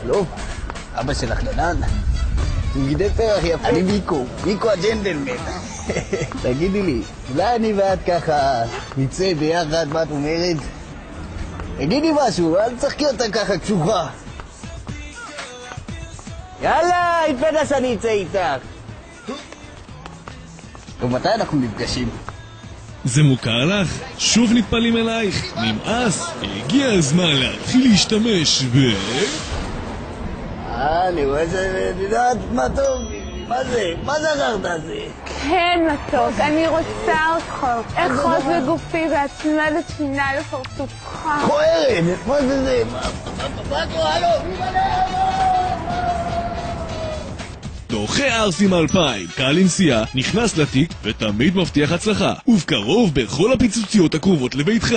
הלו, אבא שלך נדן? הוא גידל פרח יפה. אני מיקו הג'נדלמן. תגידי לי, אולי אני ואת ככה נצא ביחד, מה את אומרת? תגידי משהו, אל תשחקי אותה ככה קשוחה. יאללה, התפדס אני אצא איתך. ומתי אנחנו נפגשים? זה מוכר לך? שוב נטפלים אלייך? נמאס? הגיע הזמן להתחיל להשתמש אני רואה שאת יודעת מה טוב, מה זה? מה זה הזרת הזה? כן, מתוק, אני רוצה אותך. אחוז בגופי והצמדת תמונה לפרצופך. כוערת, מה זה זה? מה קורה? הלו, דוחה ערסים 2000, קהל לנסיעה, נכנס לתיק ותמיד מבטיח הצלחה. ובקרוב בכל הפיצוציות הקרובות לביתך.